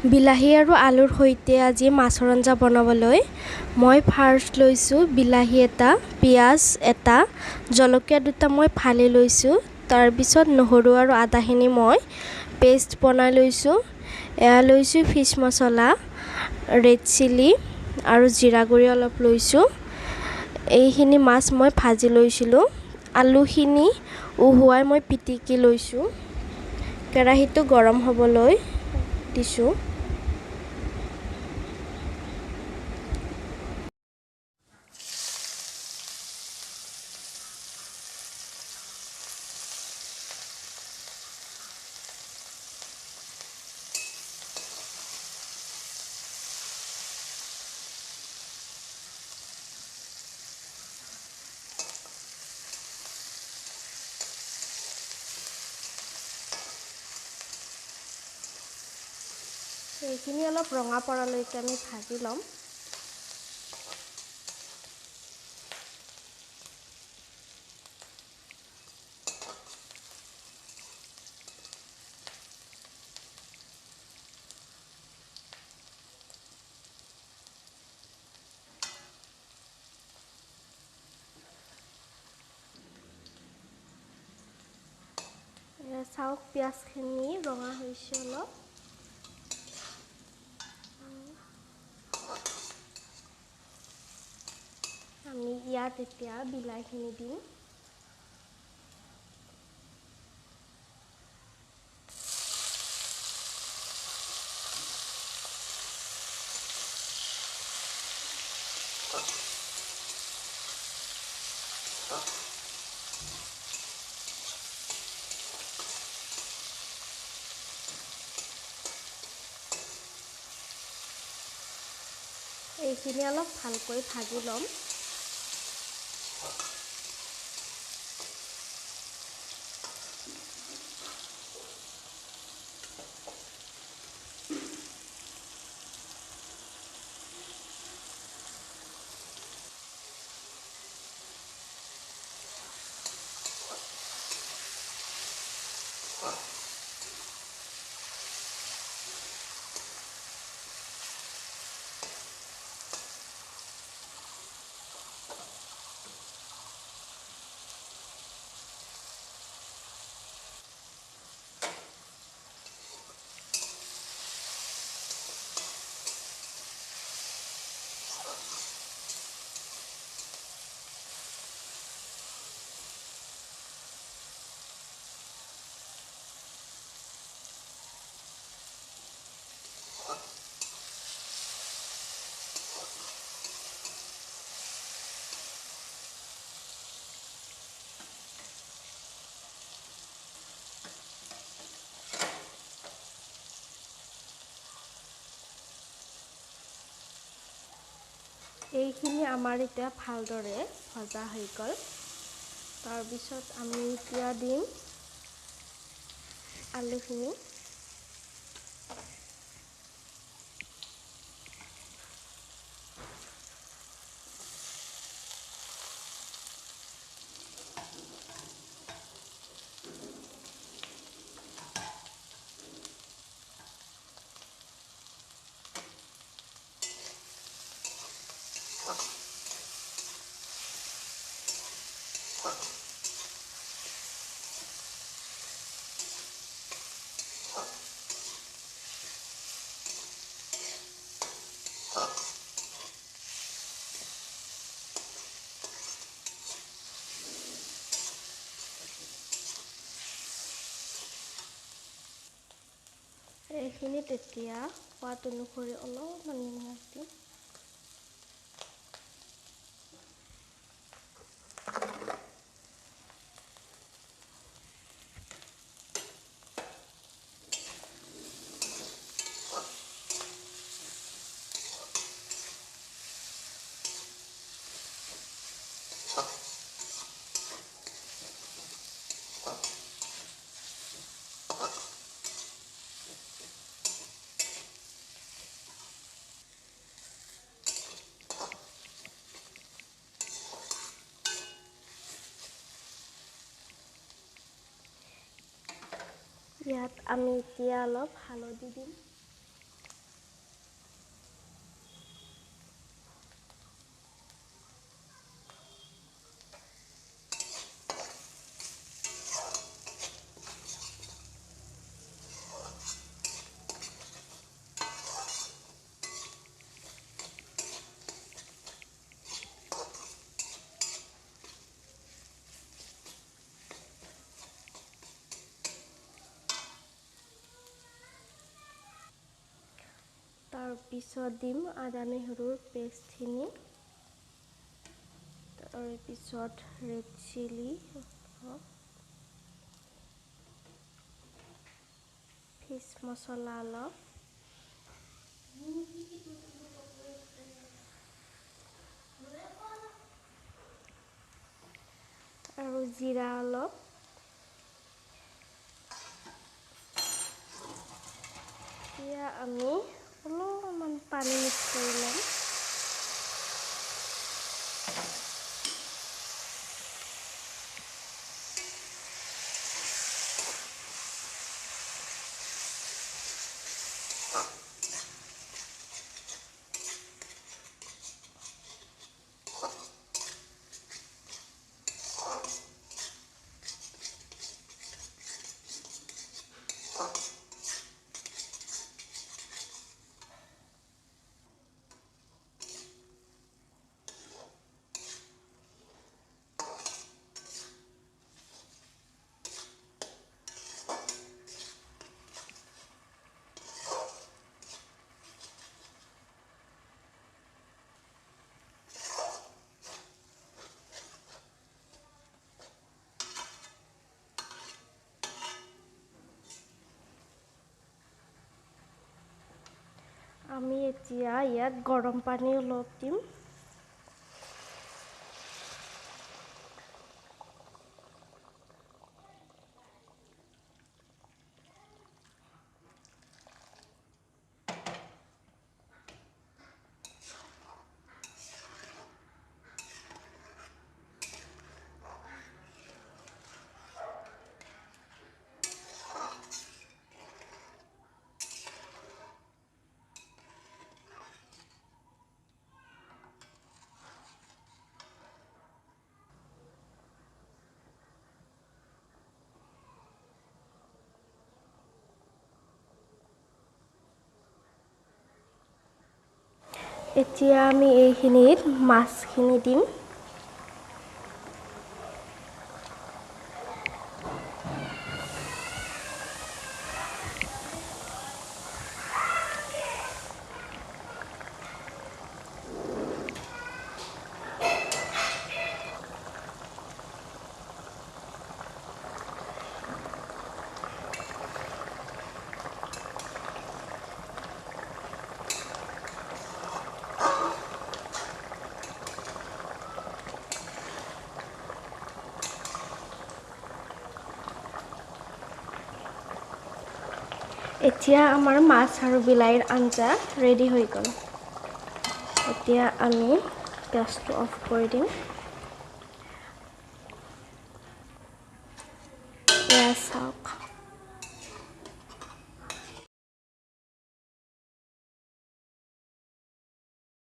বিলাহী আৰু আলুৰ সৈতে আজি মাছৰ আঞ্জা বনাবলৈ মই ফাৰ্ষ্ট লৈছোঁ বিলাহী এটা, পিঁয়াজ এটা, জলকীয়া দুটা মই ফালি লৈছোঁ। তাৰপিছত নহৰু আৰু আদাখিনি মই পেষ্ট বনাই লৈছোঁ। এয়া লৈছোঁ ফিছ মছলা, ৰেড চিলি আৰু জিৰা গুড়ি অলপ লৈছোঁ। এইখিনি মাছ মই ভাজি লৈছিলোঁ। আলুখিনি উহোৱাই মই পিটিকি লৈছোঁ। কেৰাহীটো গৰম হ'বলৈ দিছোঁ। এইখিনি অলপ ৰঙা পৰালৈকে আমি ভাজি ল'ম। চাওক পিঁয়াজখিনি ৰঙা হৈছে অলপ। আমি ইয়াত এতিয়া বিলাহীখিনি দিম। এইখিনি অলপ ভালকৈ ভাজি ল'ম। এইখিনি আমাৰ এতিয়া ভালদৰে ভজা হৈ গ'ল। তাৰপিছত আমি এতিয়া দিম আলুখিনি। এইখিনি তেতিয়া সোৱাদ অনুসৰি অলপমান নিমখ দিম। ইয়াত আমি এতিয়া অলপ হালধি দিম। পিছত দিম আদা নহৰুৰ পেষ্টখিনি পিছত ৰেড চিলি ফিছ মছলা অলপ আৰু জিৰা অলপ এতিয়া আমি অলপমান পানী মিক্স কৰি ল'ম আমি এতিয়া ইয়াত গৰম পানী অলপ দিম এতিয়া আমি এইখিনিত মাছখিনি দিম এতিয়া আমাৰ মাছ আৰু বিলাহীৰ আঞ্জা ৰেডি হৈ গ'ল এতিয়া আমি গেছটো অফ কৰি দিম এয়া চাওক